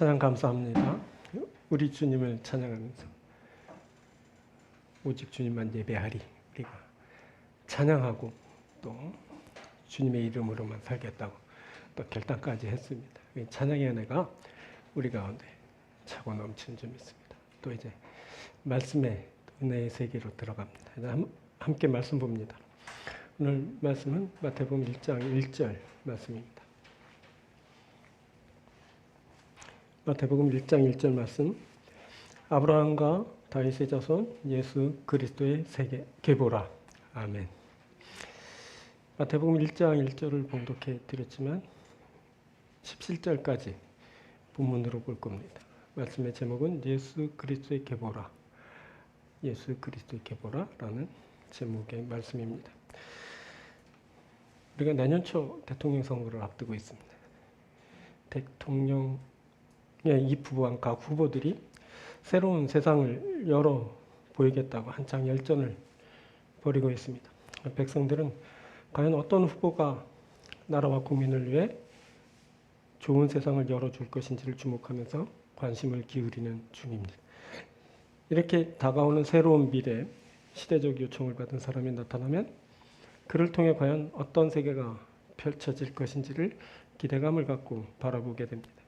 찬양 감사합니다. 우리 주님을 찬양하면서 오직 주님만 예배하리, 우리가 찬양하고 또 주님의 이름으로만 살겠다고 또 결단까지 했습니다. 찬양의 은혜가 우리 가운데 차고 넘치는 줄 믿습니다. 또 이제 말씀의 은혜의 세계로 들어갑니다. 이제 함께 말씀 봅니다. 오늘 말씀은 마태복음 1장 1절 말씀입니다. 마태복음 1장 1절 말씀. 아브라함과 다윗의 자손 예수 그리스도의 세계 계보라. 아멘. 마태복음 1장 1절을 봉독해 드렸지만 17절까지 본문으로 볼 겁니다. 말씀의 제목은 예수 그리스도의 계보라. 예수 그리스도의 계보라라는 제목의 말씀입니다. 우리가 내년 초 대통령 선거를 앞두고 있습니다. 대통령의 이 부부와 각 후보들이 새로운 세상을 열어 보이겠다고 한창 열전을 벌이고 있습니다. 백성들은 과연 어떤 후보가 나라와 국민을 위해 좋은 세상을 열어줄 것인지를 주목하면서 관심을 기울이는 중입니다. 이렇게 다가오는 새로운 미래, 시대적 요청을 받은 사람이 나타나면 그를 통해 과연 어떤 세계가 펼쳐질 것인지를 기대감을 갖고 바라보게 됩니다.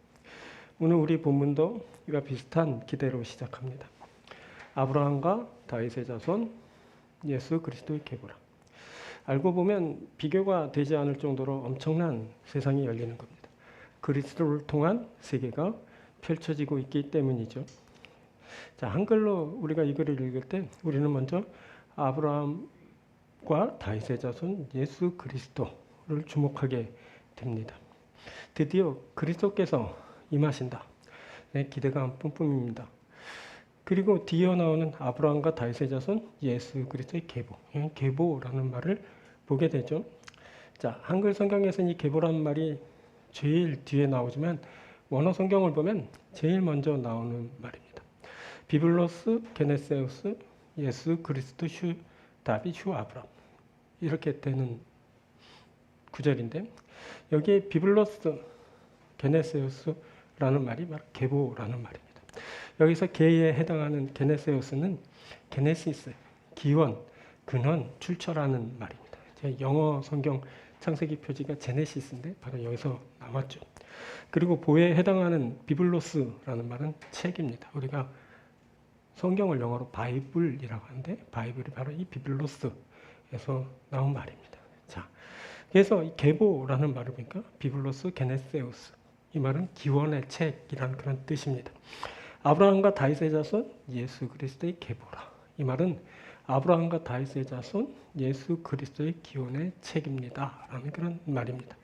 오늘 우리 본문도 이와 비슷한 기대로 시작합니다. 아브라함과 다윗의 자손 예수 그리스도의 계보라. 알고 보면 비교가 되지 않을 정도로 엄청난 세상이 열리는 겁니다. 그리스도를 통한 세계가 펼쳐지고 있기 때문이죠. 자, 한글로 우리가 이 글을 읽을 때 우리는 먼저 아브라함과 다윗의 자손 예수 그리스도를 주목하게 됩니다. 드디어 그리스도께서 임하신다. 네, 기대감 뿜뿜입니다. 그리고 뒤이어 나오는 아브라함과 다윗의 자손 예수 그리스도의 계보. 계보라는 말을 보게 되죠. 자, 한글 성경에서는 이 계보라는 말이 제일 뒤에 나오지만 원어 성경을 보면 제일 먼저 나오는 말입니다. 비블로스 게네세우스 예수 그리스도 슈 다윗 슈 아브라함 이렇게 되는 구절인데 여기에 비블로스 게네세우스라는 말이 바로 계보라는 말입니다. 여기서 계에 해당하는 게네세우스는 게네시스, 기원, 근원, 출처라는 말입니다. 영어 성경 창세기 표지가 제네시스인데 바로 여기서 나왔죠. 그리고 보에 해당하는 비블로스라는 말은 책입니다. 우리가 성경을 영어로 바이블이라고 하는데 바이블이 바로 이 비블로스에서 나온 말입니다. 자, 그래서 이 계보라는 말을 보니까 비블로스 게네세우스 이 말은 기원의 책이라는 그런 뜻입니다. 아브라함과 다윗의 자손 예수 그리스도의 계보라. 이 말은 아브라함과 다윗의 자손 예수 그리스도의 기원의 책입니다. 라는 그런 말입니다.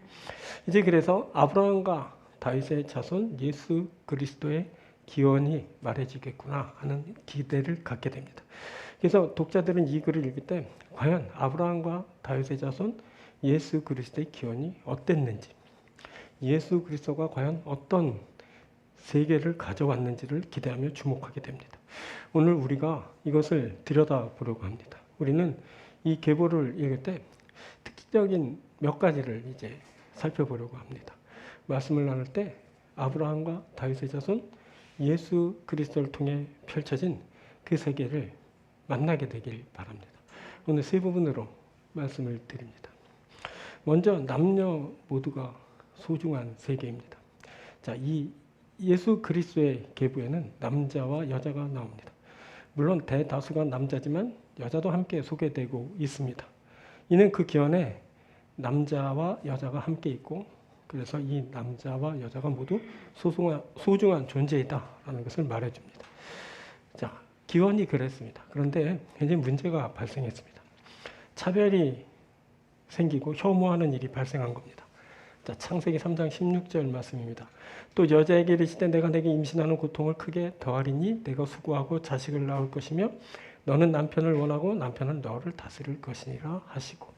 이제 그래서 아브라함과 다윗의 자손 예수 그리스도의 기원이 말해지겠구나 하는 기대를 갖게 됩니다. 그래서 독자들은 이 글을 읽을 때 과연 아브라함과 다윗의 자손 예수 그리스도의 기원이 어땠는지 예수 그리스도가 과연 어떤 세계를 가져왔는지를 기대하며 주목하게 됩니다. 오늘 우리가 이것을 들여다보려고 합니다. 우리는 이 계보를 읽을 때 특징적인 몇 가지를 이제 살펴보려고 합니다. 말씀을 나눌 때 아브라함과 다윗의 자손 예수 그리스도를 통해 펼쳐진 그 세계를 만나게 되길 바랍니다. 오늘 세 부분으로 말씀을 드립니다. 먼저 남녀 모두가 소중한 세계입니다. 자, 이 예수 그리스도의 계보에는 남자와 여자가 나옵니다. 물론 대다수가 남자지만 여자도 함께 소개되고 있습니다. 이는 그 기원에 남자와 여자가 함께 있고 그래서 이 남자와 여자가 모두 소중한 존재이다라는 것을 말해줍니다. 자, 기원이 그랬습니다. 그런데 굉장히 문제가 발생했습니다. 차별이 생기고 혐오하는 일이 발생한 겁니다. 자, 창세기 3장 16절 말씀입니다. 또 여자에게 이르시되 내가 내게 임신하는 고통을 크게 더하리니 내가 수고하고 자식을 낳을 것이며 너는 남편을 원하고 남편은 너를 다스릴 것이니라 하시고.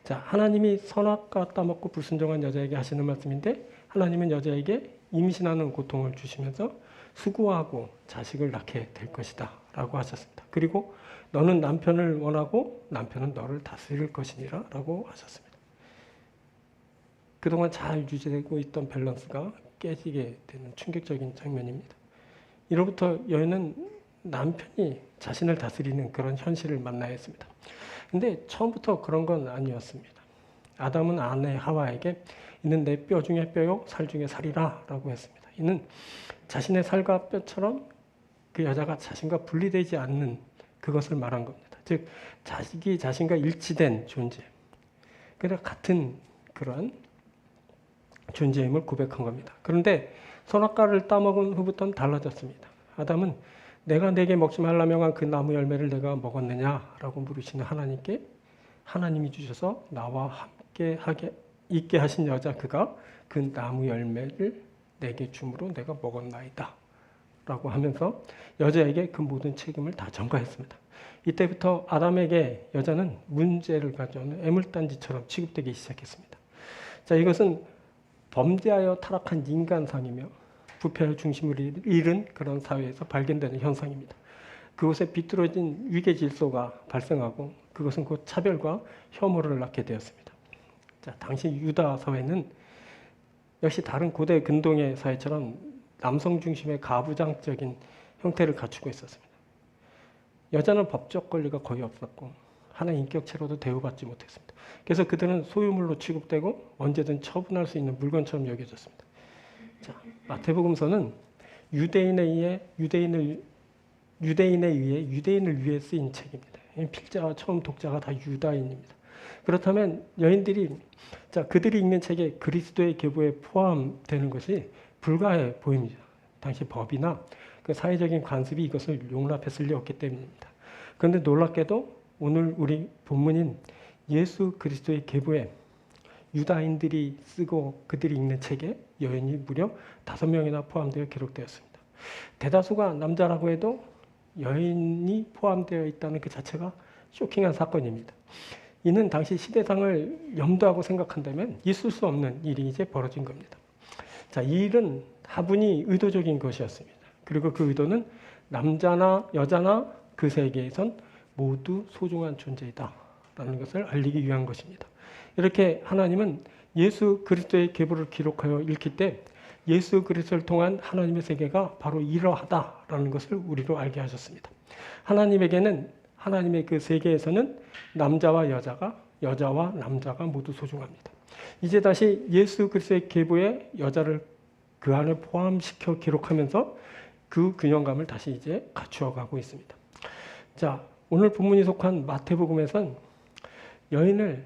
자, 하나님이 선악과 따먹고 불순종한 여자에게 하시는 말씀인데 하나님은 여자에게 임신하는 고통을 주시면서 수고하고 자식을 낳게 될 것이다 라고 하셨습니다. 그리고 너는 남편을 원하고 남편은 너를 다스릴 것이니라 라고 하셨습니다. 그동안 잘 유지되고 있던 밸런스가 깨지게 되는 충격적인 장면입니다. 이로부터 여인은 남편이 자신을 다스리는 그런 현실을 만나야 했습니다. 근데 처음부터 그런 건 아니었습니다. 아담은 아내 하와에게 이는 내 뼈 중에 뼈요 살 중에 살이라 라고 했습니다. 이는 자신의 살과 뼈처럼 그 여자가 자신과 분리되지 않는 그것을 말한 겁니다. 즉 자식이 자신과 일치된 존재, 그러니까 같은 그러한 존재임을 고백한 겁니다. 그런데 선악과를 따먹은 후부터는 달라졌습니다. 아담은 내가 내게 먹지 말라 명한 그 나무 열매를 내가 먹었느냐라고 물으시는 하나님께 하나님이 주셔서 나와 함께 있게 하신 여자 그가 그 나무 열매를 내게 줌으로 내가 먹었나이다 라고 하면서 여자에게 그 모든 책임을 다 전가했습니다. 이때부터 아담에게 여자는 문제를 가져오는 애물단지처럼 취급되기 시작했습니다. 자, 이것은 범죄하여 타락한 인간상이며 부패의 중심을 잃은 그런 사회에서 발견되는 현상입니다. 그곳에 비뚤어진 위계 질서가 발생하고 그것은 곧 차별과 혐오를 낳게 되었습니다. 자, 당시 유다 사회는 역시 다른 고대 근동의 사회처럼 남성 중심의 가부장적인 형태를 갖추고 있었습니다. 여자는 법적 권리가 거의 없었고 하나의 인격체로도 대우받지 못했습니다. 그래서 그들은 소유물로 취급되고 언제든 처분할 수 있는 물건처럼 여겨졌습니다. 자, 마태복음서는 유대인을 위해 쓰인 책입니다. 필자와 처음 독자가 다 유다인입니다. 그렇다면 여인들이 그들이 읽는 책에 그리스도의 계보에 포함되는 것이 불가해 보입니다. 당시 법이나 그 사회적인 관습이 이것을 용납했을 리 없기 때문입니다. 그런데 놀랍게도 오늘 우리 본문인 예수 그리스도의 계보에 유다인들이 쓰고 그들이 읽는 책에 여인이 무려 5명이나 포함되어 기록되었습니다. 대다수가 남자라고 해도 여인이 포함되어 있다는 그 자체가 쇼킹한 사건입니다. 이는 당시 시대상을 염두하고 생각한다면 있을 수 없는 일이 이제 벌어진 겁니다. 자, 이 일은 다분히 의도적인 것이었습니다. 그리고 그 의도는 남자나 여자나 그 세계에선 모두 소중한 존재이다 라는 것을 알리기 위한 것입니다. 이렇게 하나님은 예수 그리스도의 계보를 기록하여 읽힐 때 예수 그리스도를 통한 하나님의 세계가 바로 이러하다라는 것을 우리로 알게 하셨습니다. 하나님에게는 하나님의 그 세계에서는 남자와 여자와 남자가 모두 소중합니다. 이제 다시 예수 그리스도의 계보에 여자를 그 안에 포함시켜 기록하면서 그 균형감을 다시 이제 갖추어 가고 있습니다. 자, 오늘 본문이 속한 마태복음에선 여인을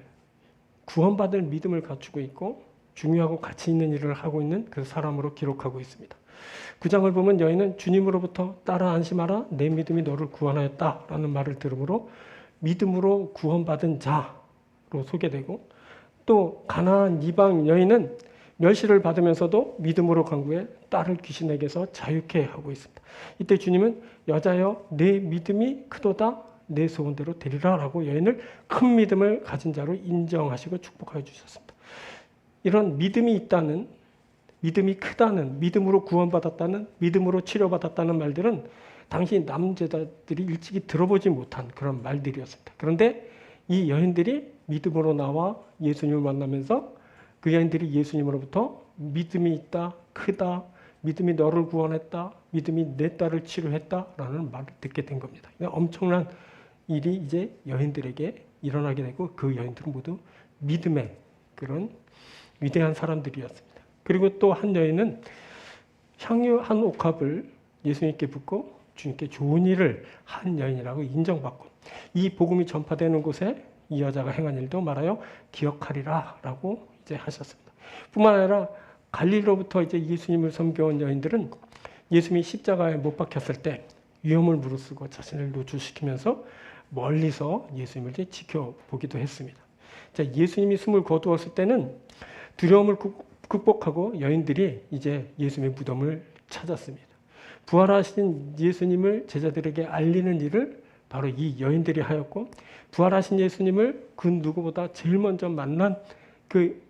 구원받을 믿음을 갖추고 있고 중요하고 가치 있는 일을 하고 있는 그 사람으로 기록하고 있습니다. 9장을 보면 여인은 주님으로부터 따라 안심하라 내 믿음이 너를 구원하였다라는 말을 들으므로 믿음으로 구원받은 자로 소개되고 또 가나안 이방 여인은 멸시를 받으면서도 믿음으로 간구해 딸을 귀신에게서 자유케 하고 있습니다. 이때 주님은 여자여 내 믿음이 크도다 내 소원대로 되리라 라고 여인을 큰 믿음을 가진 자로 인정하시고 축복하여 주셨습니다. 이런 믿음이 있다는, 믿음이 크다는, 믿음으로 구원받았다는, 믿음으로 치료받았다는 말들은 당시 남제자들이 일찍이 들어보지 못한 그런 말들이었습니다. 그런데 이 여인들이 믿음으로 나와 예수님을 만나면서 그 여인들이 예수님으로부터 믿음이 있다, 크다, 믿음이 너를 구원했다, 믿음이 내 딸을 치료했다라는 말을 듣게 된 겁니다. 엄청난 일이 이제 여인들에게 일어나게 되고 그 여인들은 모두 믿음의 그런 위대한 사람들이었습니다. 그리고 또 한 여인은 향유 한 옥합을 예수님께 붓고 주님께 좋은 일을 한 여인이라고 인정받고 이 복음이 전파되는 곳에 이 여자가 행한 일도 말하여 기억하리라 라고 이제 하셨습니다. 뿐만 아니라 갈릴리로부터 이제 예수님을 섬겨온 여인들은 예수님이 십자가에 못 박혔을 때 위험을 무릅쓰고 자신을 노출시키면서 멀리서 예수님을 이제 지켜보기도 했습니다. 자, 예수님이 숨을 거두었을 때는 두려움을 극복하고 여인들이 이제 예수님의 무덤을 찾았습니다. 부활하신 예수님을 제자들에게 알리는 일을 바로 이 여인들이 하였고 부활하신 예수님을 그 누구보다 제일 먼저 만난 그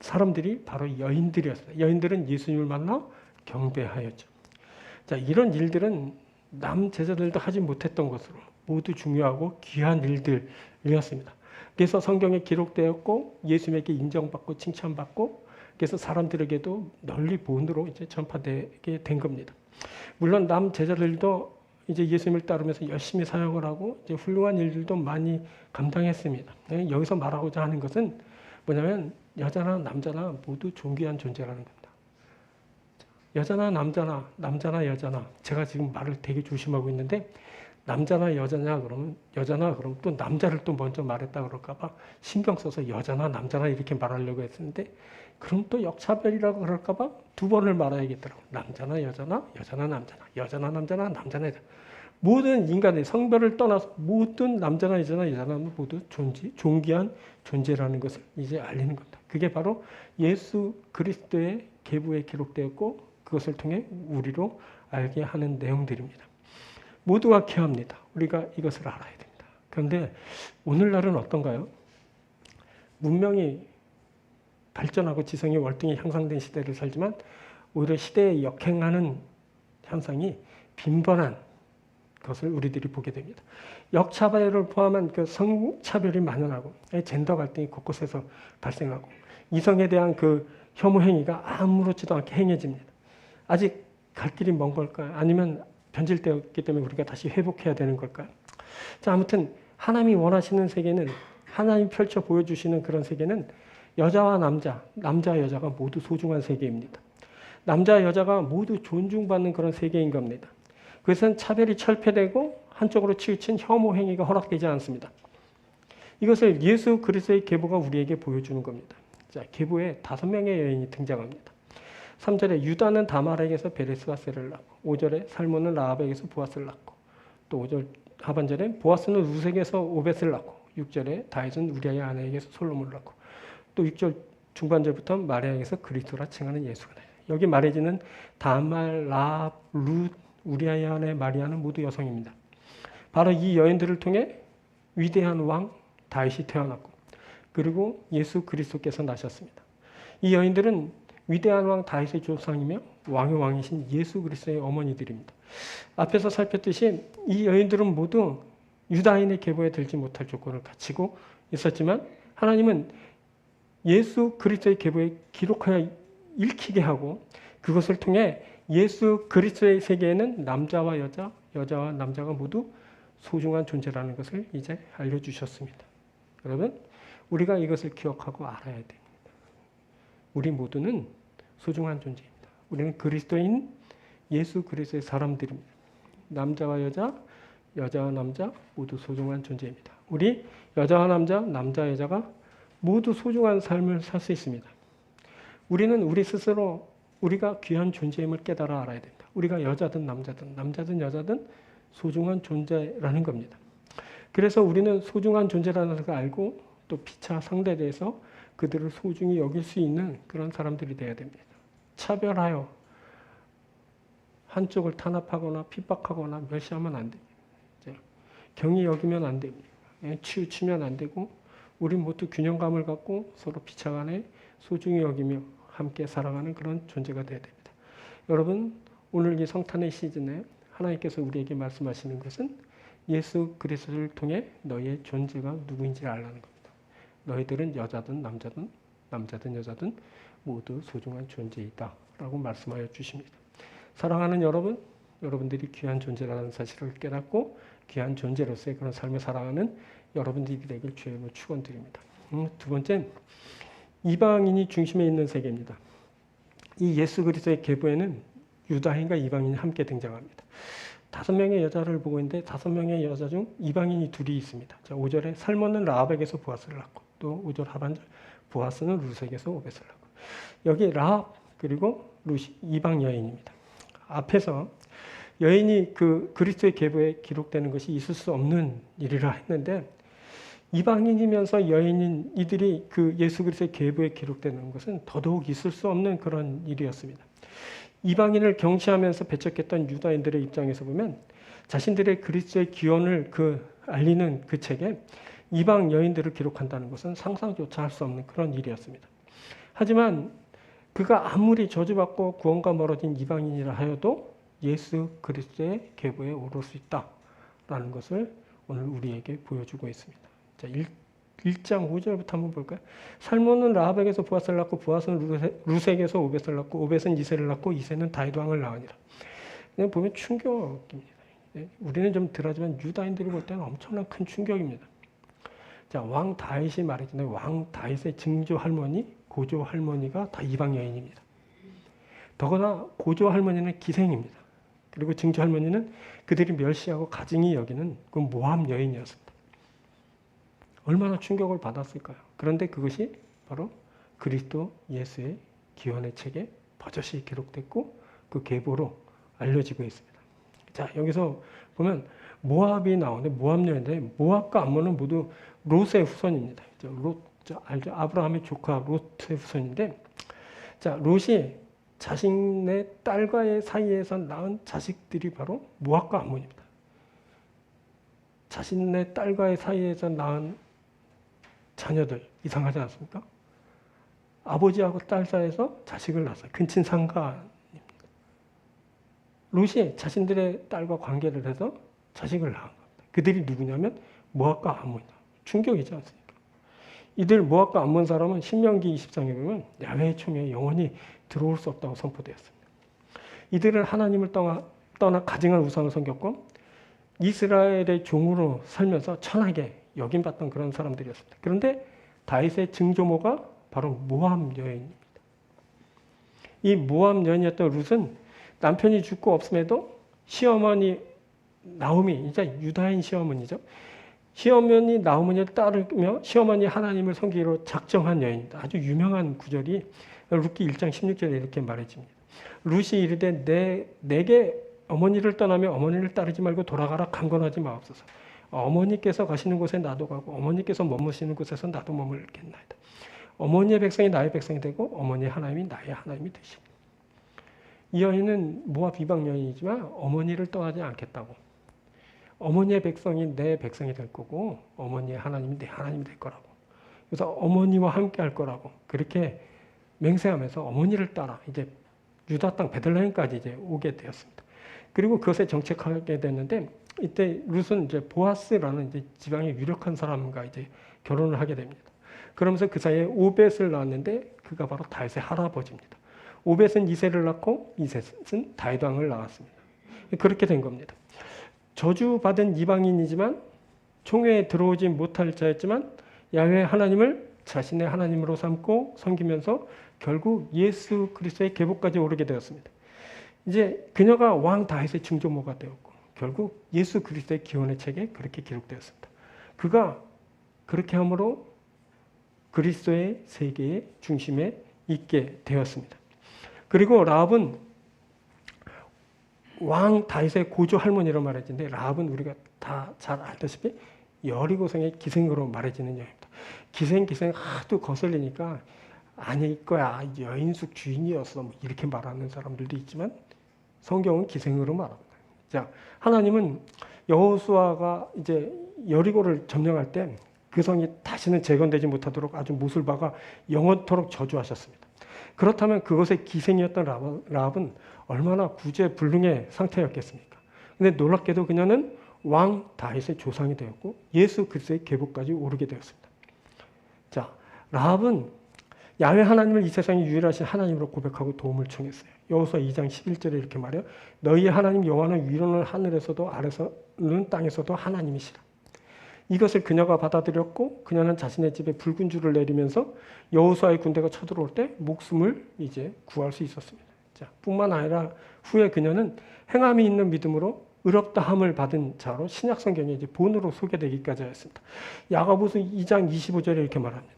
사람들이 바로 여인들이었어요. 여인들은 예수님을 만나 경배하였죠. 자, 이런 일들은 남 제자들도 하지 못했던 것으로 모두 중요하고 귀한 일들이었습니다. 그래서 성경에 기록되었고 예수님에게 인정받고 칭찬받고 그래서 사람들에게도 널리 본으로 이제 전파되게 된 겁니다. 물론 남 제자들도 이제 예수님을 따르면서 열심히 사역을 하고 이제 훌륭한 일들도 많이 감당했습니다. 여기서 말하고자 하는 것은 뭐냐면 여자나 남자나 모두 존귀한 존재라는 겁니다. 여자나 남자나, 남자나 여자나, 제가 지금 말을 되게 조심하고 있는데 남자나 여자냐 그러면 여자나 그러면 또 남자를 또 먼저 말했다 그럴까봐 신경 써서 여자나 남자나 이렇게 말하려고 했는데 그럼 또 역차별이라고 그럴까봐 두 번을 말해야겠더라고. 남자나 여자나, 여자나 남자나, 여자나 남자나, 남자나 여자나. 모든 인간의 성별을 떠나서 모든 남자나 여자나 여자나 모두 존귀한 존재라는 것을 이제 알리는 겁니다. 그게 바로 예수 그리스도의 계보에 기록되었고 그것을 통해 우리로 알게 하는 내용들입니다. 모두가 귀합니다. 우리가 이것을 알아야 됩니다. 그런데 오늘날은 어떤가요? 문명이 발전하고 지성이 월등히 향상된 시대를 살지만 오히려 시대에 역행하는 현상이 빈번한 것을 우리들이 보게 됩니다. 역차별을 포함한 그 성차별이 만연하고 젠더 갈등이 곳곳에서 발생하고 이성에 대한 그 혐오 행위가 아무렇지도 않게 행해집니다. 아직 갈 길이 먼 걸까요? 아니면 변질되었기 때문에 우리가 다시 회복해야 되는 걸까요? 자, 아무튼 하나님이 원하시는 세계는 하나님이 펼쳐 보여주시는 그런 세계는 여자와 남자, 남자와 여자가 모두 소중한 세계입니다. 남자와 여자가 모두 존중받는 그런 세계인 겁니다. 그것은 차별이 철폐되고 한쪽으로 치우친 혐오 행위가 허락되지 않습니다. 이것을 예수 그리스도의 계보가 우리에게 보여주는 겁니다. 자, 계보에 5명의 여인이 등장합니다. 3절에 유다는 다말에게서 베레스와 셀을 낳고 5절에 살몬은 라합에게서 보아스를 낳고 또 5절 하반절에 보아스는 루색에서 오벳을 낳고 6절에 다윗은 우리아의 아내에게서 솔로몬을 낳고 또 6절 중반절부터 마리아에게서 그리스도라 칭하는 예수가 나요. 여기 말해지는 다말, 라합, 룻, 우리아의 아내 마리아는 모두 여성입니다. 바로 이 여인들을 통해 위대한 왕 다윗이 태어났고 그리고 예수 그리스도께서 나셨습니다. 이 여인들은 위대한 왕 다윗의 조상이며 왕의 왕이신 예수 그리스도의 어머니들입니다. 앞에서 살폈듯이 이 여인들은 모두 유다인의 계보에 들지 못할 조건을 갖추고 있었지만 하나님은 예수 그리스도의 계보에 기록하여 읽히게 하고 그것을 통해 예수 그리스도의 세계에는 남자와 여자, 여자와 남자가 모두 소중한 존재라는 것을 이제 알려주셨습니다. 여러분, 우리가 이것을 기억하고 알아야 됩니다. 우리 모두는 소중한 존재입니다. 우리는 그리스도인 예수 그리스도의 사람들입니다. 남자와 여자, 여자와 남자 모두 소중한 존재입니다. 우리 여자와 남자, 남자 여자가 모두 소중한 삶을 살 수 있습니다. 우리는 우리 스스로 우리가 귀한 존재임을 깨달아 알아야 됩니다. 우리가 여자든 남자든 남자든 여자든 소중한 존재라는 겁니다. 그래서 우리는 소중한 존재라는 것을 알고 또 피차 상대에 대해서 그들을 소중히 여길 수 있는 그런 사람들이 되어야 됩니다. 차별하여 한쪽을 탄압하거나 핍박하거나 멸시하면 안 됩니다. 경히 여기면 안 됩니다. 치우치면 안 되고 우리 모두 균형감을 갖고 서로 피차간에 소중히 여기며 함께 살아가는 그런 존재가 되어야 됩니다. 여러분, 오늘 이 성탄의 시즌에 하나님께서 우리에게 말씀하시는 것은 예수 그리스도를 통해 너희의 존재가 누구인지를 알라는 겁니다. 너희들은 여자든 남자든 남자든 여자든 모두 소중한 존재이다 라고 말씀하여 주십니다. 사랑하는 여러분, 여러분들이 귀한 존재라는 사실을 깨닫고 귀한 존재로서의 그런 삶을 살아가는 여러분들이 되길 주의 이름으로 축원드립니다. 두 번째, 이방인이 중심에 있는 세계입니다. 이 예수 그리스도의 계보에는 유다인과 이방인이 함께 등장합니다. 5명의 여자를 보고 있는데 5명의 여자 중 이방인이 둘이 있습니다. 자, 5절에 살몬은 라합에게서 보아스를 낳고 또 5절 하반절 보아스는 루색에서 오벳을 낳고 여기 라합 그리고 룻이 이방 여인입니다. 앞에서 여인이 그 그리스도의 계보에 기록되는 것이 있을 수 없는 일이라 했는데 이방인이면서 여인인 이들이 그 예수 그리스도의 계보에 기록되는 것은 더더욱 있을 수 없는 그런 일이었습니다. 이방인을 경시하면서 배척했던 유다인들의 입장에서 보면 자신들의 그리스도의 기원을 알리는 그 책에 이방 여인들을 기록한다는 것은 상상조차 할 수 없는 그런 일이었습니다. 하지만 그가 아무리 저주받고 구원과 멀어진 이방인이라 하여도 예수 그리스도의 계보에 오를 수 있다라는 것을 오늘 우리에게 보여주고 있습니다. 자, 1장 5절부터 한번 볼까요? 살몬은 라합에게서 보아스를 낳고 보아스는 루색에서 오벳을 낳고 오벳은 이새를 낳고 이새는 다윗 왕을 낳으니라. 그냥 보면 충격입니다. 우리는 좀 덜하지만 유다인들이 볼 때는 엄청난 큰 충격입니다. 자, 왕 다윗이 말했잖아요. 왕 다윗의 증조 할머니, 고조 할머니가 다 이방 여인입니다. 더구나 고조 할머니는 기생입니다. 그리고 증조 할머니는 그들이 멸시하고 가증히 여기는 그 모함 여인이었습니다. 얼마나 충격을 받았을까요? 그런데 그것이 바로 그리스도 예수의 기원의 책에 버젓이 기록됐고 그 계보로 알려지고 있습니다. 자, 여기서 보면 모압이 나오는데 모압 여인인데 모압과 암몬은 모두 롯의 후손입니다. 롯, 알죠? 아브라함의 조카 롯의 후손인데, 자, 롯이 자신의 딸과의 사이에서 낳은 자식들이 바로 모압과 암몬입니다. 자신의 딸과의 사이에서 낳은 자녀들, 이상하지 않습니까? 아버지하고 딸 사이에서 자식을 낳았어요. 근친상간입니다. 롯이 자신들의 딸과 관계를 해서 자식을 낳은 겁니다. 그들이 누구냐면 모압과 암몬이다. 충격이지 않습니까? 이들 모압과 암몬 사람은 신명기 20장에 보면 야훼의 총에 영원히 들어올 수 없다고 선포되었습니다. 이들은 하나님을 떠나 가증한 우상을 섬겼고 이스라엘의 종으로 살면서 천하게 여김받던 그런 사람들이었습니다. 그런데 다윗의 증조모가 바로 모압 여인입니다. 이 모압 여인이었던 룻은 남편이 죽고 없음에도 시어머니 나오미, 이제 유다인 시어머니죠. 시어머니 나오미를 따르며 시어머니 하나님을 섬기기로 작정한 여인입니다. 아주 유명한 구절이 룻기 1장 16절에 이렇게 말해집니다. 룻이 이르되 내게 어머니를 떠나며 어머니를 따르지 말고 돌아가라 강권하지 마옵소서. 어머니께서 가시는 곳에 나도 가고 어머니께서 머무시는 곳에서 나도 머물겠나이다. 어머니의 백성이 나의 백성이 되고 어머니의 하나님이 나의 하나님이 되시니. 이 여인은 모압 이방 여인이지만 어머니를 떠나지 않겠다고. 어머니의 백성이 내 백성이 될 거고 어머니의 하나님이 내 하나님이 될 거라고. 그래서 어머니와 함께 할 거라고 그렇게 맹세하면서 어머니를 따라 이제 유다 땅 베들레헴까지 이제 오게 되었습니다. 그리고 그것에 정착하게 됐는데 이때 룻은 이제 보아스라는 이제 지방의 유력한 사람과 이제 결혼을 하게 됩니다. 그러면서 그 사이에 오벳을 낳았는데 그가 바로 다윗의 할아버지입니다. 오벳은 이새를 낳고 이새는 다윗 왕을 낳았습니다. 그렇게 된 겁니다. 저주받은 이방인이지만 총회에 들어오지 못할 자였지만 야훼 하나님을 자신의 하나님으로 삼고 섬기면서 결국 예수 그리스도의 계보까지 오르게 되었습니다. 이제 그녀가 왕 다윗의 증조모가 되었고 결국 예수 그리스도의 기원의 책에 그렇게 기록되었습니다. 그가 그렇게 함으로 그리스도의 세계의 중심에 있게 되었습니다. 그리고 라합은 왕 다윗의 고조 할머니로 말해지는데 라합은 우리가 다 잘 알다시피 여리고성의 기생으로 말해지는 여인입니다. 기생 하도 거슬리니까 아닐 거야 여인숙 주인이었어 뭐 이렇게 말하는 사람들도 있지만 성경은 기생으로 말합니다. 자, 하나님은 여호수아가 이제 여리고를 점령할 때 그 성이 다시는 재건되지 못하도록 아주 못을 박아 영원토록 저주하셨습니다. 그렇다면 그것의 기생이었던 라합은 얼마나 구제불능의 상태였겠습니까? 근데 놀랍게도 그녀는 왕 다윗의 조상이 되었고 예수 그리스도의 계보까지 오르게 되었습니다. 자, 라합은 야훼 하나님을 이 세상에 유일하신 하나님으로 고백하고 도움을 청했어요. 여호수아 2장 11절에 이렇게 말해요. 너희의 하나님 여호와는 위로는 하늘에서도 아래서는 땅에서도 하나님이시라. 이것을 그녀가 받아들였고 그녀는 자신의 집에 붉은 줄을 내리면서 여호수아의 군대가 쳐들어올 때 목숨을 이제 구할 수 있었습니다. 자, 뿐만 아니라 후에 그녀는 행함이 있는 믿음으로 의롭다함을 받은 자로 신약 성경에 이제 본으로 소개되기까지 하였습니다. 야고보서 2장 25절에 이렇게 말합니다.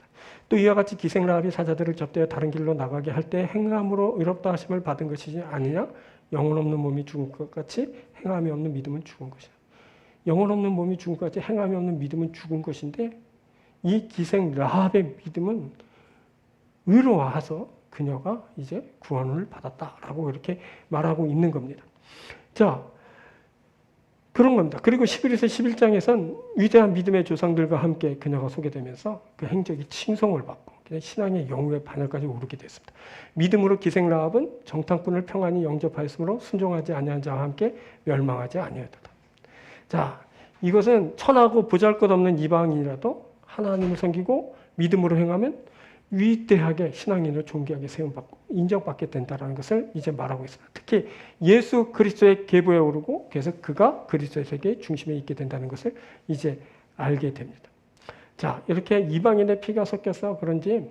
또 이와 같이 기생 라합이 사자들을 접대어 다른 길로 나가게 할 때 행함으로 의롭다 하심을 받은 것이지 아니냐? 영혼 없는 몸이 죽은 것 같이 행함이 없는 믿음은 죽은 것이다. 영혼 없는 몸이 죽은 것 같이 행함이 없는 믿음은 죽은 것인데 이 기생 라합의 믿음은 의로와서 그녀가 이제 구원을 받았다라고 이렇게 말하고 있는 겁니다. 자, 그런 겁니다. 그리고 11에서 11장에선 위대한 믿음의 조상들과 함께 그녀가 소개되면서 그 행적이 칭송을 받고 신앙의 영웅의 반열까지 오르게 됐습니다. 믿음으로 기생 라합은 정탐꾼을 평안히 영접하였으므로 순종하지 아니한 자와 함께 멸망하지 아니하였다. 자, 이것은 천하고 보잘것없는 이방인이라도 하나님을 섬기고 믿음으로 행하면 위대하게 신앙인으로 존귀하게 세움받고 인정받게 된다는 것을 이제 말하고 있습니다. 특히 예수 그리스도의 계보에 오르고 그래서 그가 그리스도의 세계의 중심에 있게 된다는 것을 이제 알게 됩니다. 자, 이렇게 이방인의 피가 섞여서 그런지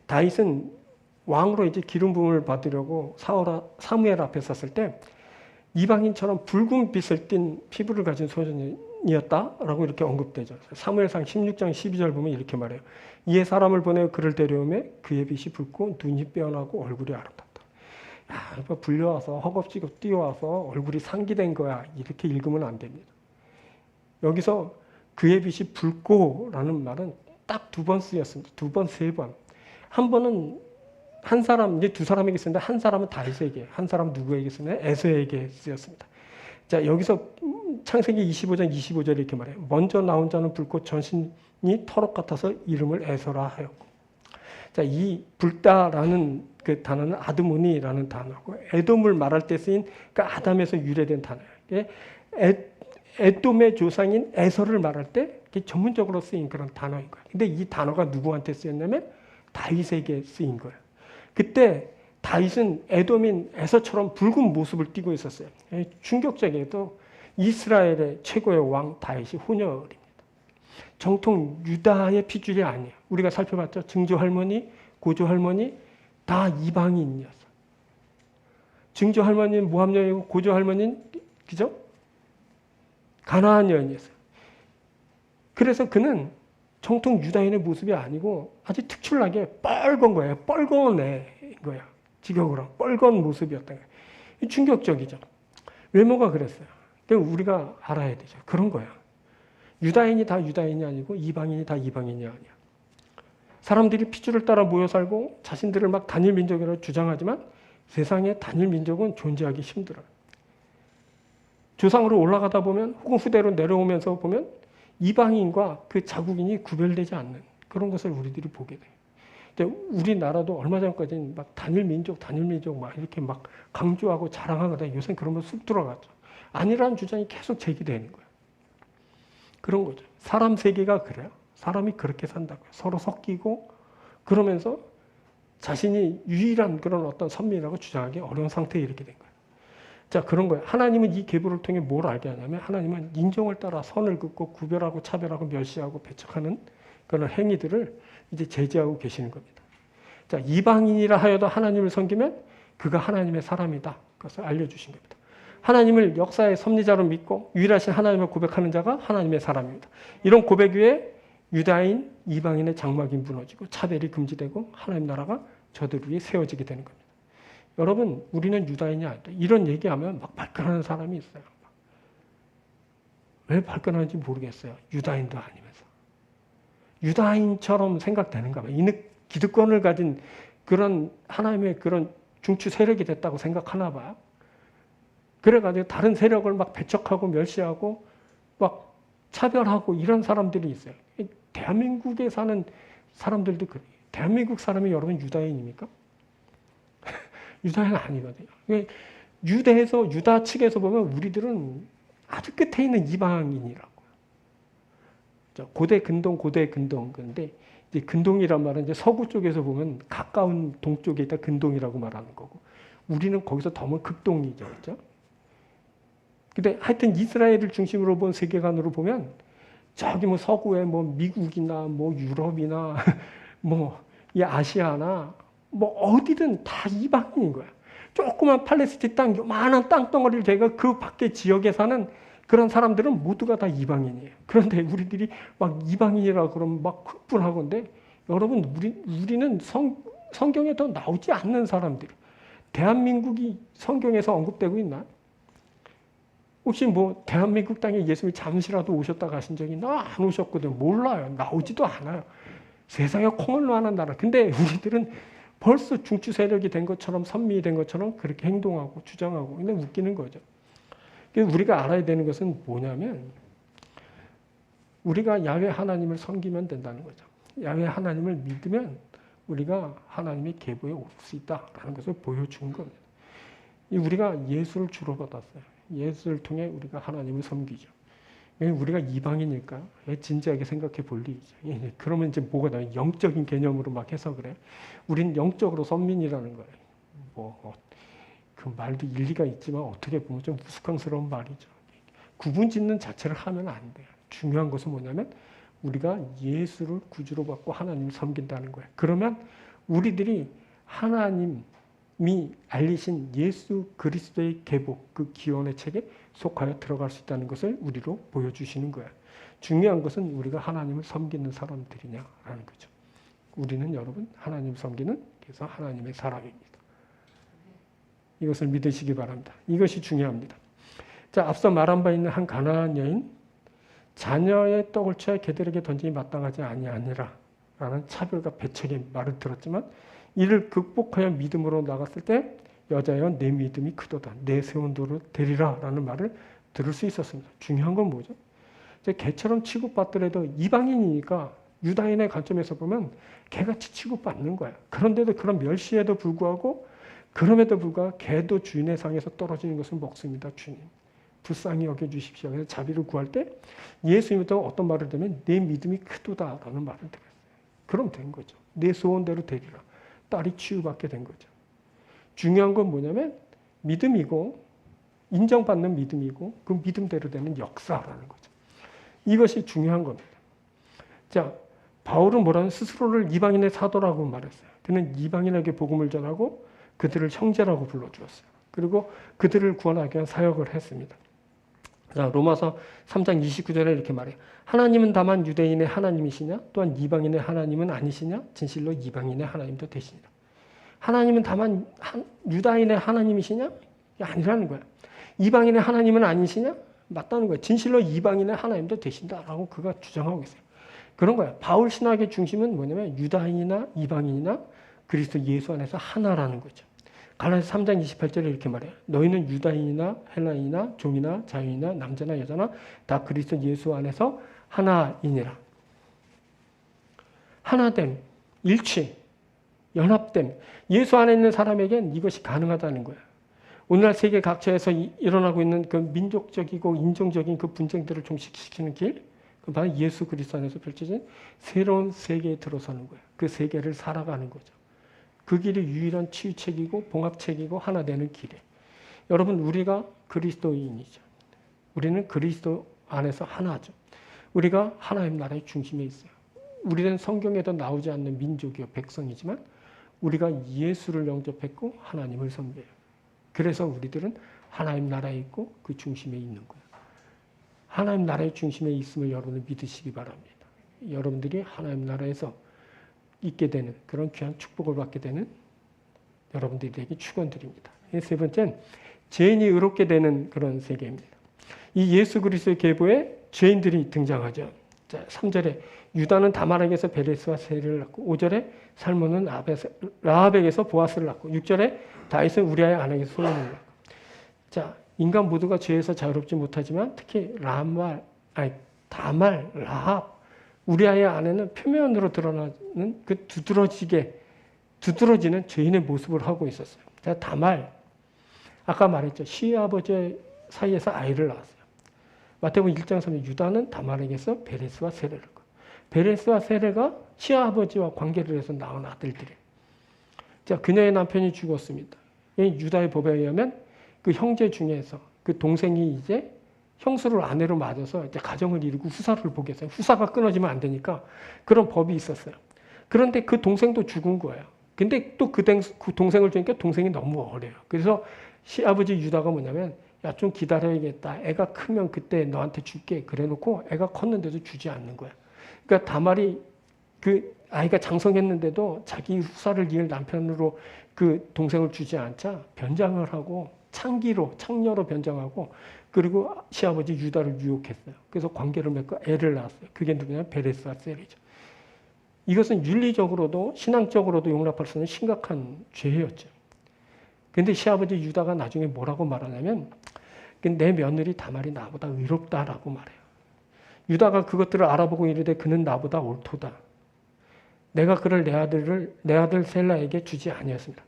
다윗은 왕으로 이제 기름 부음을 받으려고 사무엘 앞에 섰을 때 이방인처럼 붉은 빛을 띤 피부를 가진 소년이었다라고 이렇게 언급되죠. 사무엘상 16장 12절 보면 이렇게 말해요. 이에 사람을 보내어 그를 데려오매 그의 빛이 붉고 눈이 빼어나고 얼굴이 아름답다. 야, 불려와서 허겁지겁 뛰어와서 얼굴이 상기된 거야. 이렇게 읽으면 안 됩니다. 여기서 그의 빛이 붉고라는 말은 딱 2번 쓰였습니다. 2번, 3번. 한 번은 한 사람, 이제 2사람에게 쓰는데 한 사람은 다윗에게, 한 사람은 누구에게 쓰냐? 에서에게 쓰였습니다. 자, 여기서 창세기 25장 25절에 이렇게 말해요. 먼저 나온 자는 붉고 전신이 터럭 같아서 이름을 에서라 하였고. 자, 이 붉다라는 그 단어는 아드모니라는 단어고 에돔을 말할 때 쓰인 그 아담에서 유래된 단어예요. 에돔의 조상인 에서를 말할 때 전문적으로 쓰인 그런 단어인 거예요. 근데 이 단어가 누구한테 쓰였냐면 다윗에게 쓰인 거예요. 그때 다윗은 에돔인 에서처럼 붉은 모습을 띠고 있었어요. 충격적이게도 이스라엘의 최고의 왕 다윗이 혼혈입니다. 정통 유다의 핏줄이 아니에요. 우리가 살펴봤죠. 증조 할머니, 고조 할머니 다 이방인이었어. 증조 할머니는 모압 여인이고 고조 할머니는 그죠? 가나안 여인이었어요. 그래서 그는 정통 유다인의 모습이 아니고 아주 특출나게 뻘건 거예요. 뻘건 애인 거야. 직역으로 뻘건 모습이었던 거예요. 충격적이죠. 외모가 그랬어요. 우리가 알아야 되죠. 그런 거야. 유다인이 다 유다인이 아니고 이방인이 다 이방인이 아니야. 사람들이 핏줄을 따라 모여 살고 자신들을 막 단일 민족이라고 주장하지만 세상에 단일 민족은 존재하기 힘들어요. 조상으로 올라가다 보면 혹은 후대로 내려오면서 보면 이방인과 그 자국인이 구별되지 않는 그런 것을 우리들이 보게 돼요. 근데 우리나라도 얼마 전까지는 막 단일 민족 막 이렇게 막 강조하고 자랑하거든요. 요새는 그런 거 쑥 들어갔죠. 아니라는 주장이 계속 제기되는 거예요. 그런 거죠. 사람 세계가 그래요. 사람이 그렇게 산다고요. 서로 섞이고 그러면서 자신이 유일한 그런 어떤 선민이라고 주장하기 어려운 상태에 이렇게 된 거예요. 자, 그런 거예요. 하나님은 이 계보를 통해 뭘 알게 하냐면 하나님은 인종을 따라 선을 긋고 구별하고 차별하고 멸시하고 배척하는 그런 행위들을 이제 제재하고 계시는 겁니다. 자, 이방인이라 하여도 하나님을 섬기면 그가 하나님의 사람이다. 그것을 알려주신 겁니다. 하나님을 역사의 섭리자로 믿고 유일하신 하나님을 고백하는 자가 하나님의 사람입니다. 이런 고백 위에 유다인, 이방인의 장막이 무너지고 차별이 금지되고 하나님 나라가 저들 위에 세워지게 되는 겁니다. 여러분, 우리는 유다인이 아니다. 이런 얘기하면 막 발끈하는 사람이 있어요. 왜 발끈하는지 모르겠어요. 유다인도 아니면서. 유다인처럼 생각되는가 봐요. 기득권을 가진 그런 하나님의 그런 중추 세력이 됐다고 생각하나 봐요. 그래가지고 다른 세력을 막 배척하고 멸시하고 막 차별하고 이런 사람들이 있어요. 대한민국에 사는 사람들도 그래요. 대한민국 사람이 여러분 유다인입니까? 유다인 아니거든요. 유대에서 유다 측에서 보면 우리들은 아주 끝에 있는 이방인이라고요. 고대 근동 근데 이제 근동이란 말은 이제 서구 쪽에서 보면 가까운 동쪽에 있다 근동이라고 말하는 거고 우리는 거기서 더 먼 극동이죠, 그렇죠? 근데 하여튼 이스라엘을 중심으로 본 세계관으로 보면 저기 뭐 서구에 뭐 미국이나 뭐 유럽이나 뭐 이 아시아나 뭐 어디든 다 이방인인 거야. 조그만 팔레스틴 땅, 요만한 땅덩어리를 제가 그 밖에 지역에 사는 그런 사람들은 모두가 다 이방인이에요. 그런데 우리들이 막 이방인이라 그러면 막 흥분하건데 여러분 우리는 성경에 더 나오지 않는 사람들. 대한민국이 성경에서 언급되고 있나? 혹시 뭐 대한민국 땅에 예수님이 잠시라도 오셨다 가신 적이 안 오셨거든. 몰라요. 나오지도 않아요. 세상에 콩을 놓는 나라. 근데 우리들은 벌써 중추 세력이 된 것처럼 선민이 된 것처럼 그렇게 행동하고 주장하고 근데 웃기는 거죠. 우리가 알아야 되는 것은 뭐냐면 우리가 야훼 하나님을 섬기면 된다는 거죠. 야훼 하나님을 믿으면 우리가 하나님의 계보에 올 수 있다라는 것을 보여준 겁니다. 우리가 예수를 주로 받았어요. 예수를 통해 우리가 하나님을 섬기죠. 왜 우리가 이방인일까? 왜 진지하게 생각해 볼 일이죠. 그러면 이제 뭐가 나요? 영적인 개념으로 막 해서 그래. 우린 영적으로 선민이라는 거예요. 그 말도 일리가 있지만 어떻게 보면 좀 우스꽝스러운 말이죠. 구분 짓는 자체를 하면 안 돼요. 중요한 것은 뭐냐면 우리가 예수를 구주로 받고 하나님을 섬긴다는 거예요. 그러면 우리들이 하나님이 알리신 예수 그리스도의 계복, 그 기원의 책에 속하여 들어갈 수 있다는 것을 우리로 보여주시는 거예요. 중요한 것은 우리가 하나님을 섬기는 사람들이냐라는 거죠. 우리는 여러분 하나님을 섬기는 그래서 하나님의 사람입니다. 이것을 믿으시기 바랍니다. 이것이 중요합니다. 자, 앞서 말한 바 있는 한 가나안 여인, 자녀의 떡을 취하 개들에게 던지기 마땅하지 아니하니라 라는 차별과 배척의 말을 들었지만 이를 극복하여 믿음으로 나갔을 때 여자여 내 믿음이 크도다. 내 세운 돌을 데리라 라는 말을 들을 수 있었습니다. 중요한 건 뭐죠? 이제 개처럼 취급받더라도 이방인이니까 유다인의 관점에서 보면 개같이 취급받는 거야. 그런데도 그런 멸시에도 불구하고 그럼에도 불구하고 개도 주인의 상에서 떨어지는 것을 먹습니다. 주님. 불쌍히 여겨주십시오. 그래서 자비를 구할 때 예수님부터 어떤 말을 들으면 내 믿음이 크도다라는 말을 들었어요. 그럼 된 거죠. 내 소원대로 되리라. 딸이 치유받게 된 거죠. 중요한 건 뭐냐면 믿음이고 인정받는 믿음이고 그 믿음대로 되는 역사라는 거죠. 이것이 중요한 겁니다. 자, 바울은 뭐라는 스스로를 이방인의 사도라고 말했어요. 그는 이방인에게 복음을 전하고 그들을 형제라고 불러주었어요. 그리고 그들을 구원하기 위한 사역을 했습니다. 자, 로마서 3장 29절에 이렇게 말해요. 하나님은 다만 유대인의 하나님이시냐? 또한 이방인의 하나님은 아니시냐? 진실로 이방인의 하나님도 되시니라. 하나님은 다만 유다인의 하나님이시냐? 아니라는 거야. 이방인의 하나님은 아니시냐? 맞다는 거야. 진실로 이방인의 하나님도 되신다라고 그가 주장하고 있어요. 그런 거야. 바울 신학의 중심은 뭐냐면 유다인이나 이방인이나 그리스도 예수 안에서 하나라는 거죠. 갈라디아서 3장 28절에 이렇게 말해요. 너희는 유다인이나 헬라인이나 종이나 자유인이나 남자나 여자나 다 그리스도 예수 안에서 하나이니라. 하나됨, 일치, 연합됨. 예수 안에 있는 사람에겐 이것이 가능하다는 거예요. 오늘날 세계 각처에서 일어나고 있는 그 민족적이고 인종적인 그 분쟁들을 종식시키는 길, 그 바로 예수 그리스도 안에서 펼쳐진 새로운 세계에 들어서는 거예요. 그 세계를 살아가는 거죠. 그 길이 유일한 치유책이고 봉합책이고 하나 되는 길이에요. 여러분, 우리가 그리스도인이죠. 우리는 그리스도 안에서 하나죠. 우리가 하나님 나라의 중심에 있어요. 우리는 성경에도 나오지 않는 민족이요 백성이지만 우리가 예수를 영접했고 하나님을 섬겨요. 그래서 우리들은 하나님 나라에 있고 그 중심에 있는 거예요. 하나님 나라의 중심에 있음을 여러분은 믿으시기 바랍니다. 여러분들이 하나님 나라에서 있게 되는 그런 귀한 축복을 받게 되는 여러분들에게 축원드립니다. 세 번째는 죄인이 의롭게 되는 그런 세계입니다. 이 예수 그리스도의 계보에 죄인들이 등장하죠. 자, 3절에 유다는 다말에게서 베레스와 세를 낳고 5절에 살몬은 라합에게서 보아스를 낳고 6절에 다윗은 우리아의 아내에게서 솔로몬을 낳고. 자, 인간 모두가 죄에서 자유롭지 못하지만 특히 다말, 라합, 우리아의 아내는 표면으로 드러나는 그 두드러지는 죄인의 모습을 하고 있었어요. 자, 다말, 아까 말했죠. 시아버지 사이에서 아이를 낳았어요. 마태복음 1장 3절 유다는 다말에게서 베레스와 세레를 낳고 베레스와 세레가 시아버지와 관계를 해서 낳은 아들들이에요. 자, 그녀의 남편이 죽었습니다. 유다의 법에 의하면 그 형제 중에서 그 동생이 이제 형수를 아내로 맞아서 이제 가정을 이루고 후사를 보겠어요. 후사가 끊어지면 안 되니까 그런 법이 있었어요. 그런데 그 동생도 죽은 거예요. 근데 또 그 동생을 주니까 동생이 너무 어려요. 그래서 시아버지 유다가 뭐냐면 야, 좀 기다려야겠다. 애가 크면 그때 너한테 줄게. 그래 놓고 애가 컸는데도 주지 않는 거야. 그러니까 다말이 그 아이가 장성했는데도 자기 후사를 이을 남편으로 그 동생을 주지 않자 변장을 하고 창녀로 변장하고 그리고 시아버지 유다를 유혹했어요. 그래서 관계를 맺고 애를 낳았어요. 그게 누구냐? 베레스와 셀이죠. 이것은 윤리적으로도 신앙적으로도 용납할 수 있는 심각한 죄였죠. 근데 시아버지 유다가 나중에 뭐라고 말하냐면 내 며느리 다말이 나보다 의롭다라고 말해요. 유다가 그것들을 알아보고 이르되 그는 나보다 옳도다. 내가 그를 내 아들 셀라에게 주지 아니었습니다.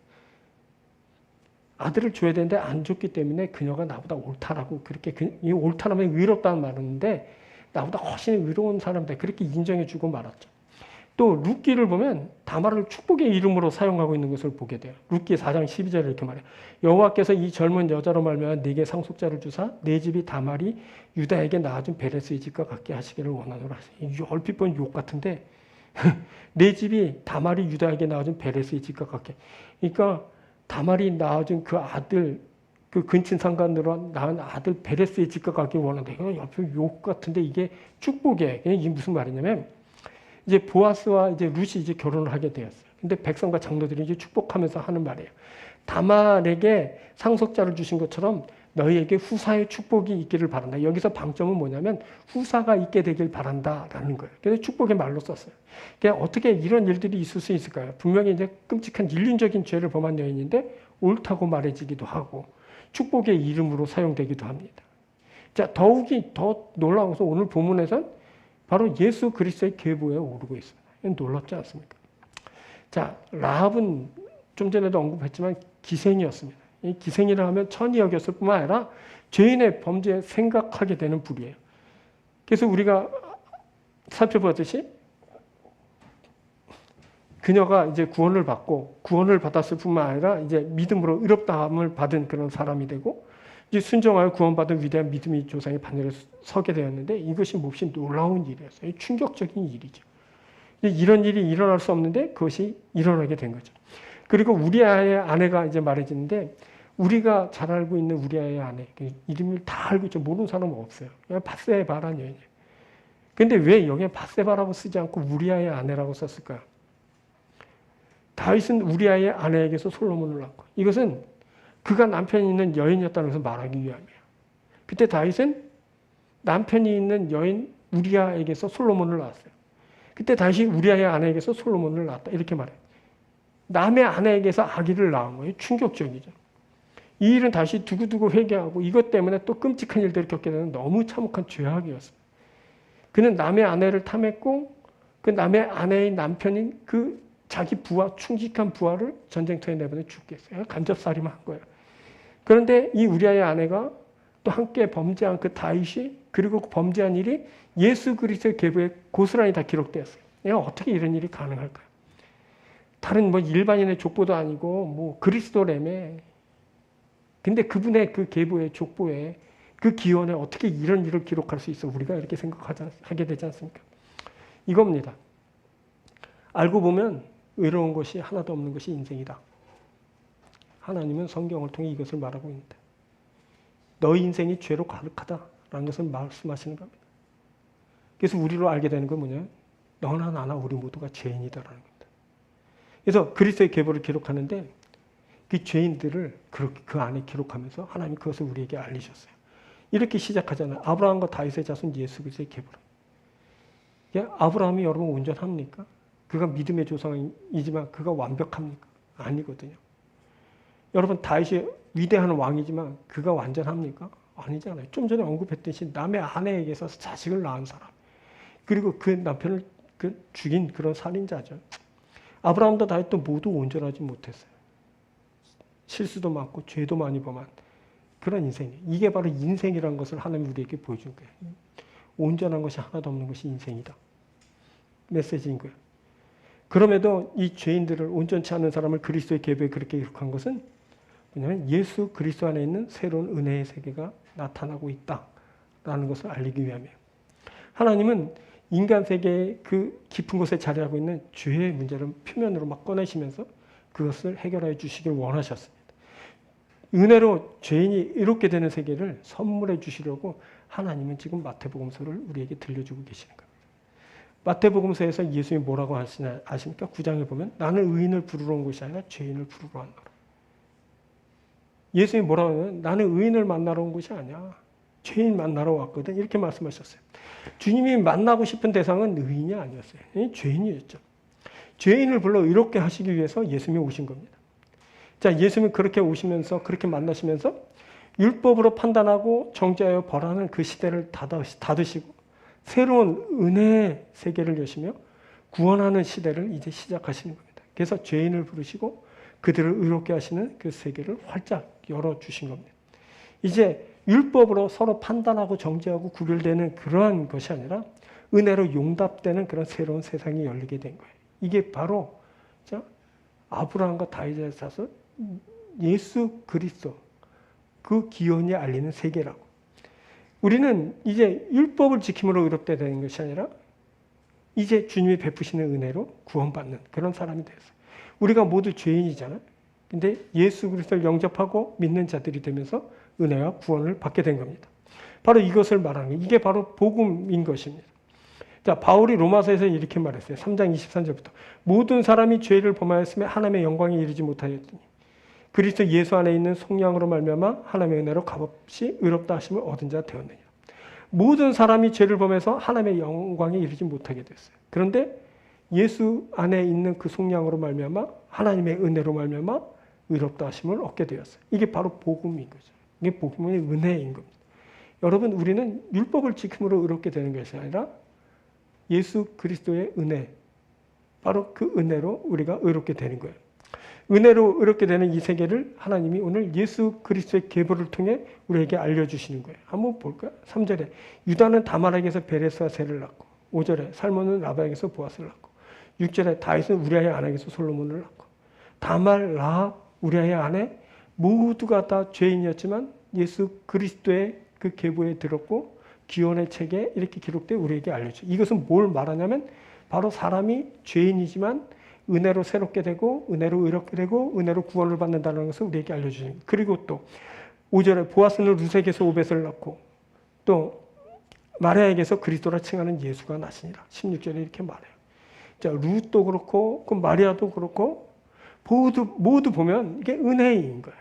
아들을 줘야 되는데 안 줬기 때문에 그녀가 나보다 옳다라고 그렇게 이 옳다라면 의롭다는 말인데 나보다 훨씬 의로운 사람이다. 그렇게 인정해주고 말았죠. 또 룻기를 보면 다말을 축복의 이름으로 사용하고 있는 것을 보게 돼요. 룻기 4장 12절에 이렇게 말해요. 여호와께서 이 젊은 여자로 말미암아 네게 상속자를 주사 내 집이 다말이 유다에게 낳아준 베레스의 집과 같게 하시기를 원하노라. 얼핏 보면 욕 같은데 내 집이 다말이 유다에게 낳아준 베레스의 집과 같게. 그러니까 다말이 낳아준 그 아들, 그 근친 상간으로 낳은 아들 베레스의 집과 같게 원한다. 이거 옆에 욕 같은데 이게 축복이에요. 이게 무슨 말이냐면 이제 보아스와 이제 룻이 이제 결혼을 하게 되었어요. 근데 백성과 장로들이 이제 축복하면서 하는 말이에요. 다말에게 상속자를 주신 것처럼 너희에게 후사의 축복이 있기를 바란다. 여기서 방점은 뭐냐면 후사가 있게 되길 바란다라는 거예요. 그래서 축복의 말로 썼어요. 그러니까 어떻게 이런 일들이 있을 수 있을까요? 분명히 이제 끔찍한 인륜적인 죄를 범한 여인인데 옳다고 말해지기도 하고 축복의 이름으로 사용되기도 합니다. 자, 더욱이 더 놀라운 것은 오늘 본문에서는 바로 예수 그리스도의 계보에 오르고 있습니다. 놀랍지 않습니까? 자, 라합은 좀 전에도 언급했지만 기생이었습니다. 이 기생이라 하면 천이 여겼을 뿐만 아니라 죄인의 범죄에 생각하게 되는 불이에요. 그래서 우리가 살펴보듯이 그녀가 이제 구원을 받고 구원을 받았을 뿐만 아니라 이제 믿음으로 의롭다함을 받은 그런 사람이 되고 이제 순종하여 구원받은 위대한 믿음의 조상의 반열에 서게 되었는데 이것이 몹시 놀라운 일이었어요. 충격적인 일이죠. 이런 일이 일어날 수 없는데 그것이 일어나게 된 거죠. 그리고 우리아의 아내가 이제 말해지는데 우리가 잘 알고 있는 우리아의 아내 이름을 다 알고 있죠. 모르는 사람은 없어요. 그냥 밧세바라는 여인이에요. 근데 왜 여기에 밧세바라고 쓰지 않고 우리아의 아내라고 썼을까요? 다윗은 우리아의 아내에게서 솔로몬을 낳고 이것은 그가 남편이 있는 여인이었다는 것을 말하기 위함이에요. 그때 다윗은 남편이 있는 여인 우리아에게서 솔로몬을 낳았어요. 그때 다시 우리아의 아내에게서 솔로몬을 낳았다. 이렇게 말해요. 남의 아내에게서 아기를 낳은 거예요. 충격적이죠. 이 일은 다시 두고두고 회개하고 이것 때문에 또 끔찍한 일들을 겪게 되는 너무 참혹한 죄악이었습니다. 그는 남의 아내를 탐했고 그 남의 아내의 남편인 그 자기 부하, 충직한 부하를 전쟁터에 내보내 죽게 했어요. 간접살인만 한 거예요. 그런데 이 우리아의 아내가 또 함께 범죄한 그 다윗이 그리고 그 범죄한 일이 예수 그리스도의 계보에 고스란히 다 기록되었어요. 내가 어떻게 이런 일이 가능할까요? 다른 뭐 일반인의 족보도 아니고 뭐 그리스도라며. 근데 그분의 그 계보의 족보에 그 기원에 어떻게 이런 일을 기록할 수 있어? 우리가 이렇게 생각하게 되지 않습니까? 이겁니다. 알고 보면 의로운 것이 하나도 없는 것이 인생이다. 하나님은 성경을 통해 이것을 말하고 있는데 너희 인생이 죄로 가득하다라는 것을 말씀하시는 겁니다. 그래서 우리로 알게 되는 건 뭐냐면 너나 나나 우리 모두가 죄인이다라는 겁니다. 그래서 그리스도의 계보를 기록하는데 그 죄인들을 그 안에 기록하면서 하나님이 그것을 우리에게 알리셨어요. 이렇게 시작하잖아요. 아브라함과 다윗의 자손 예수 그리스도의 계보라. 아브라함이 여러분 온전합니까? 그가 믿음의 조상이지만 그가 완벽합니까? 아니거든요. 여러분 다윗이 위대한 왕이지만 그가 완전합니까? 아니잖아요. 좀 전에 언급했듯이 남의 아내에게서 자식을 낳은 사람 그리고 그 남편을 죽인 그런 살인자죠. 아브라함도 다윗도 모두 온전하지 못했어요. 실수도 많고 죄도 많이 범한 그런 인생이에요. 이게 바로 인생이라는 것을 하나님이 우리에게 보여준 거예요. 온전한 것이 하나도 없는 것이 인생이다. 메시지인 거예요. 그럼에도 이 죄인들을 온전치 않은 사람을 그리스도의 계보에 그렇게 기록한 것은 뭐냐면 예수 그리스도 안에 있는 새로운 은혜의 세계가 나타나고 있다라는 것을 알리기 위함이에요. 하나님은 인간 세계의 그 깊은 곳에 자리하고 있는 죄의 문제를 표면으로 막 꺼내시면서 그것을 해결해 주시길 원하셨습니다. 은혜로 죄인이 이롭게 되는 세계를 선물해 주시려고 하나님은 지금 마태복음서를 우리에게 들려주고 계시는 겁니다. 마태복음서에서 예수님이 뭐라고 하시나 아십니까? 9장에 보면 나는 의인을 부르러 온 것이 아니라 죄인을 부르러 왔노라. 예수님이 뭐라고 하면 나는 의인을 만나러 온 것이 아니야. 죄인 만나러 왔거든. 이렇게 말씀하셨어요. 주님이 만나고 싶은 대상은 의인이 아니었어요. 죄인이었죠. 죄인을 불러 의롭게 하시기 위해서 예수님이 오신 겁니다. 자, 예수님이 그렇게 오시면서 그렇게 만나시면서 율법으로 판단하고 정죄하여 벌하는 그 시대를 닫으시고 새로운 은혜의 세계를 여시며 구원하는 시대를 이제 시작하시는 겁니다. 그래서 죄인을 부르시고 그들을 의롭게 하시는 그 세계를 활짝 열어주신 겁니다. 이제 율법으로 서로 판단하고 정죄하고 구별되는 그러한 것이 아니라 은혜로 용답되는 그런 새로운 세상이 열리게 된 거예요. 이게 바로 아브라함과 다윗에 사서 예수 그리스도 그 기원이 알리는 세계라고. 우리는 이제 율법을 지킴으로 의롭게 되는 것이 아니라 이제 주님이 베푸시는 은혜로 구원받는 그런 사람이 됐어요. 우리가 모두 죄인이잖아요. 근데 예수 그리스도를 영접하고 믿는 자들이 되면서 은혜와 구원을 받게 된 겁니다. 바로 이것을 말하는 거예요. 이게 바로 복음인 것입니다. 자, 바울이 로마서에서 이렇게 말했어요. 3장 23절부터. 모든 사람이 죄를 범하였으며 하나님의 영광에 이르지 못하였더니 그리스도 예수 안에 있는 속량으로 말미암아 하나님의 은혜로 값없이 의롭다 하심을 얻은 자 되었느냐. 모든 사람이 죄를 범해서 하나님의 영광에 이르지 못하게 됐어요. 그런데 예수 안에 있는 그 속량으로 말미암아 하나님의 은혜로 말미암아 의롭다 하심을 얻게 되었어요. 이게 바로 복음인 거죠. 이게 복음의 은혜인 겁니다. 여러분, 우리는 율법을 지킴으로 의롭게 되는 것이 아니라 예수 그리스도의 은혜, 바로 그 은혜로 우리가 의롭게 되는 거예요. 은혜로 의롭게 되는 이 세계를 하나님이 오늘 예수 그리스도의 계보를 통해 우리에게 알려주시는 거예요. 한번 볼까요? 3절에 유다는 다말에게서 베레스와 셀을 낳고, 5절에 살몬은 라바에게서 보아스를 낳고, 6절에 다윗은 우리아의 아내에게서 솔로몬을 낳고, 다말, 라합, 우리아의 아내 모두가 다 죄인이었지만 예수 그리스도의 그 계보에 들었고 기원의 책에 이렇게 기록되어 우리에게 알려줘. 이것은 뭘 말하냐면 바로 사람이 죄인이지만 은혜로 새롭게 되고 은혜로 의롭게 되고 은혜로 구원을 받는다는 것을 우리에게 알려주는 거예요. 그리고 또 5절에 보아스는 루색에서 오벳을 낳고 또 마리아에게서 그리스도라 칭하는 예수가 나시니라. 16절에 이렇게 말해요. 자, 룻도 그렇고 그 마리아도 그렇고 모두 보면 이게 은혜인 거야.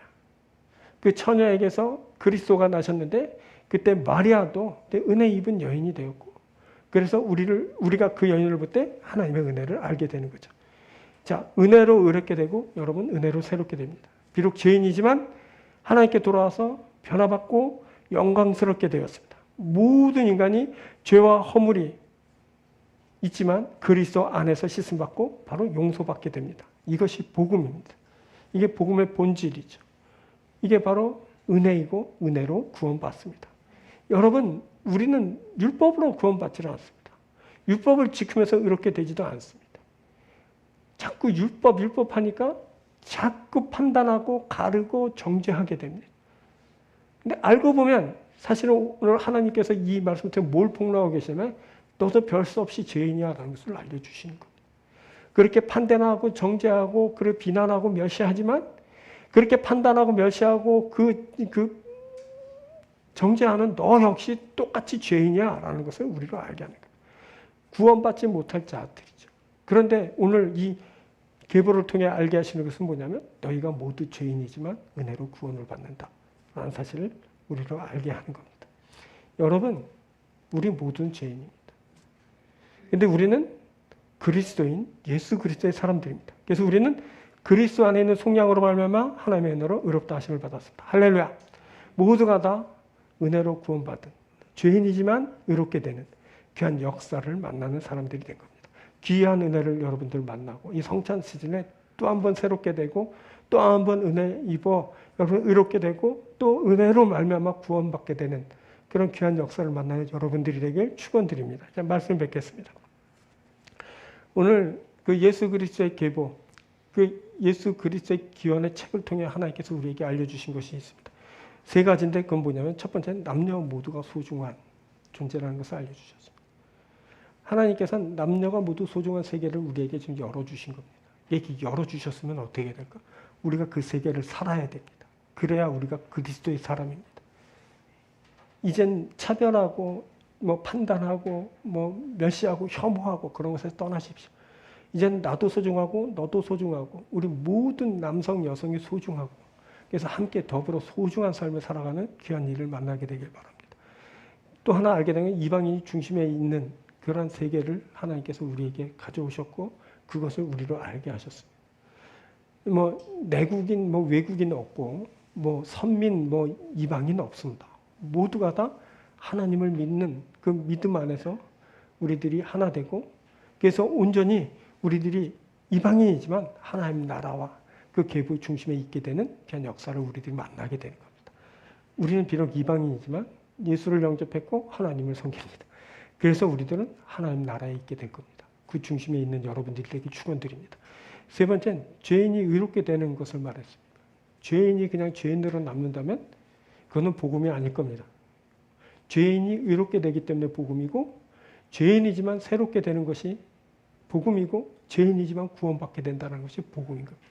그 처녀에게서 그리스도가 나셨는데 그때 마리아도 은혜 입은 여인이 되었고 그래서 우리가 그 여인을 볼 때 하나님의 은혜를 알게 되는 거죠. 자, 은혜로 의롭게 되고 여러분 은혜로 새롭게 됩니다. 비록 죄인이지만 하나님께 돌아와서 변화받고 영광스럽게 되었습니다. 모든 인간이 죄와 허물이 있지만 그리스도 안에서 씻음받고 바로 용서받게 됩니다. 이것이 복음입니다. 이게 복음의 본질이죠. 이게 바로 은혜이고 은혜로 구원받습니다. 여러분, 우리는 율법으로 구원받지 않습니다. 율법을 지키면서 의롭게 되지도 않습니다. 자꾸 율법 하니까 자꾸 판단하고 가르고 정죄하게 됩니다. 근데 알고 보면 사실은 오늘 하나님께서 이 말씀을 통해 뭘 폭로하고 계시냐면 너도 별 수 없이 죄인이야라는 것을 알려주시는 겁니다. 그렇게 판단하고 정죄하고 그를 비난하고 멸시하지만 그렇게 판단하고 멸시하고 그 정죄하는 너 역시 똑같이 죄인이야라는 것을 우리로 알게 하는 거예요. 구원받지 못할 자들이죠. 그런데 오늘 이 계보를 통해 알게 하시는 것은 뭐냐면 너희가 모두 죄인이지만 은혜로 구원을 받는다라는 사실을 우리로 알게 하는 겁니다. 여러분, 우리 모두는 죄인입니다. 그런데 우리는 그리스도인 예수 그리스도의 사람들입니다. 그래서 우리는 그리스도 안에 있는 속량으로 말미암아 하나님의 은혜로 의롭다 하심을 받았습니다. 할렐루야. 모두가 다 은혜로 구원받은 죄인이지만 의롭게 되는 귀한 역사를 만나는 사람들이 된 겁니다. 귀한 은혜를 여러분들 만나고 이 성찬 시즌에 또 한 번 새롭게 되고 또 한 번 은혜 입어 여러분 의롭게 되고 또 은혜로 말미암아 구원받게 되는 그런 귀한 역사를 만나는 여러분들이 되길 축원드립니다. 자, 말씀 뵙겠습니다. 오늘 그 예수 그리스도의 계보, 그 예수 그리스도의 기원의 책을 통해 하나님께서 우리에게 알려주신 것이 있습니다. 세 가지인데 그건 뭐냐면 첫 번째는 남녀 모두가 소중한 존재라는 것을 알려주셨습니다. 하나님께서는 남녀가 모두 소중한 세계를 우리에게 지금 열어주신 겁니다. 이렇게 열어주셨으면 어떻게 될까? 우리가 그 세계를 살아야 됩니다. 그래야 우리가 그리스도의 사람입니다. 이젠 차별하고 뭐 판단하고 뭐 멸시하고 혐오하고 그런 것에서 떠나십시오. 이제는 나도 소중하고 너도 소중하고 우리 모든 남성 여성이 소중하고 그래서 함께 더불어 소중한 삶을 살아가는 귀한 일을 만나게 되길 바랍니다. 또 하나 알게 되면 이방인이 중심에 있는 그런 세계를 하나님께서 우리에게 가져오셨고 그것을 우리로 알게 하셨습니다. 뭐 내국인 뭐 외국인 없고 뭐 선민 뭐 이방인 없습니다. 모두가 다 하나님을 믿는 그 믿음 안에서 우리들이 하나 되고 그래서 온전히 우리들이 이방인이지만 하나님 나라와 그 계보 중심에 있게 되는 그런 역사를 우리들이 만나게 되는 겁니다. 우리는 비록 이방인이지만 예수를 영접했고 하나님을 섬깁니다. 그래서 우리들은 하나님 나라에 있게 될 겁니다. 그 중심에 있는 여러분들에게 축원드립니다. 세 번째는 죄인이 의롭게 되는 것을 말했습니다. 죄인이 그냥 죄인으로 남는다면 그거는 복음이 아닐 겁니다. 죄인이 의롭게 되기 때문에 복음이고, 죄인이지만 새롭게 되는 것이 복음이고, 죄인이지만 구원받게 된다는 것이 복음인 겁니다.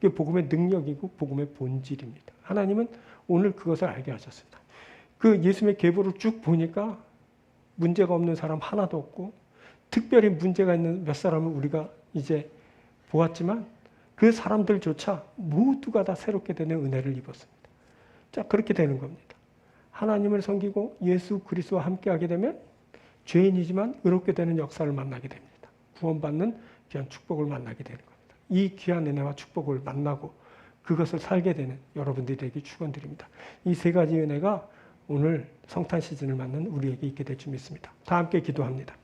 그게 복음의 능력이고 복음의 본질입니다. 하나님은 오늘 그것을 알게 하셨습니다. 그 예수님의 계보를 쭉 보니까 문제가 없는 사람 하나도 없고, 특별히 문제가 있는 몇 사람을 우리가 이제 보았지만 그 사람들조차 모두가 다 새롭게 되는 은혜를 입었습니다. 자, 그렇게 되는 겁니다. 하나님을 섬기고 예수 그리스도와 함께하게 되면 죄인이지만 의롭게 되는 역사를 만나게 됩니다. 구원받는 귀한 축복을 만나게 되는 겁니다. 이 귀한 은혜와 축복을 만나고 그것을 살게 되는 여러분들에게 축원드립니다. 이 세 가지 은혜가 오늘 성탄 시즌을 맞는 우리에게 있게 될 줄 믿습니다. 다 함께 기도합니다.